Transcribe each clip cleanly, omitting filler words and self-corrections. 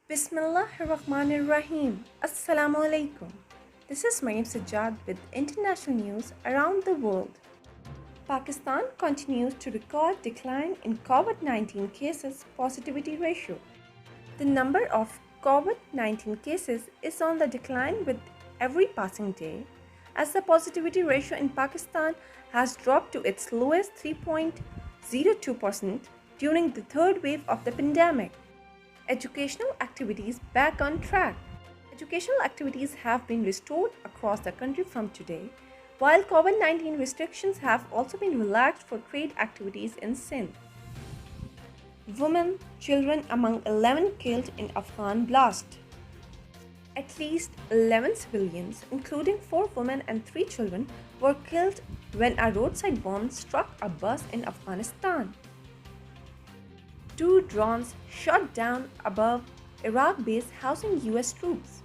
Bismillahirrahmanirrahim. Assalamu alaikum. This is Maryam Sajjad with international news around the world. Pakistan continues to record decline in COVID-19 cases positivity ratio. The number of COVID-19 cases is on the decline with every passing day, as the positivity ratio in Pakistan has dropped to its lowest 3.02% during the third wave of the pandemic. Educational activities back on track. Educational activities have been restored across the country from today, while COVID 19 restrictions have also been relaxed for trade activities in Sindh. Women, children among 11 killed in Afghan blast. At least 11 civilians, including 4 women and 3 children, were killed when a roadside bomb struck a bus in Afghanistan. 2 drones shot down above Iraq base housing US troops.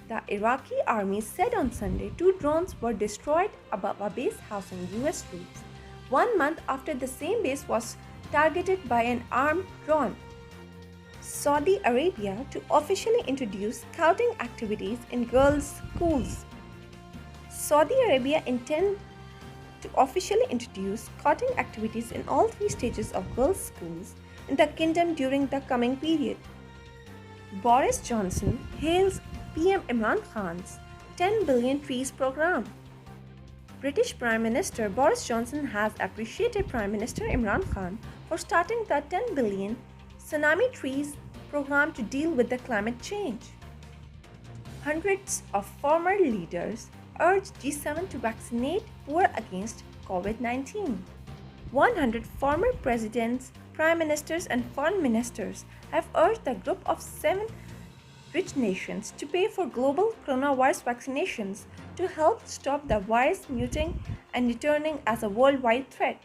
The Iraqi army said on Sunday 2 drones were destroyed above a base housing US troops, 1 month after the same base was targeted by an armed drone. Saudi Arabia to officially introduce scouting activities in girls' schools. Saudi Arabia intends to officially introduce scouting activities in all 3 stages of girls' schools in the kingdom during the coming period. Boris Johnson hails PM Imran Khan's 10 billion trees program. British Prime Minister Boris Johnson has appreciated Prime Minister Imran Khan for starting the 10 billion tsunami trees program to deal with the climate change. Hundreds of former leaders urged G7 to vaccinate poor against COVID-19. 100 former presidents, prime ministers, and foreign ministers have urged the group of 7 rich nations to pay for global coronavirus vaccinations to help stop the virus mutating and returning as a worldwide threat.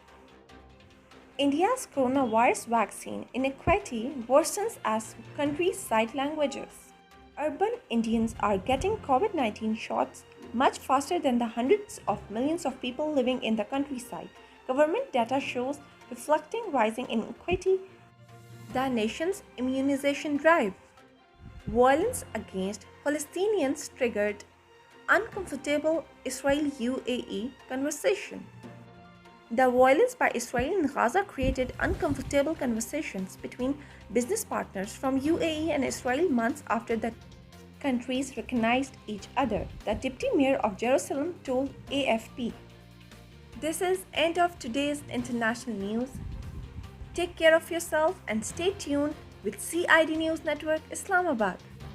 India's coronavirus vaccine inequity worsens as countries cite languages. Urban Indians are getting COVID-19 shots much faster than the hundreds of millions of people living in the countryside. Government data shows reflecting rising inequity, the nation's immunization drive. Violence against Palestinians triggered uncomfortable Israel-UAE conversation. The violence by Israel in Gaza created uncomfortable conversations between business partners from UAE and Israel months after the countries recognized each other, the deputy mayor of Jerusalem told AFP. This is end of today's international news. Take care of yourself and stay tuned with CID News Network Islamabad.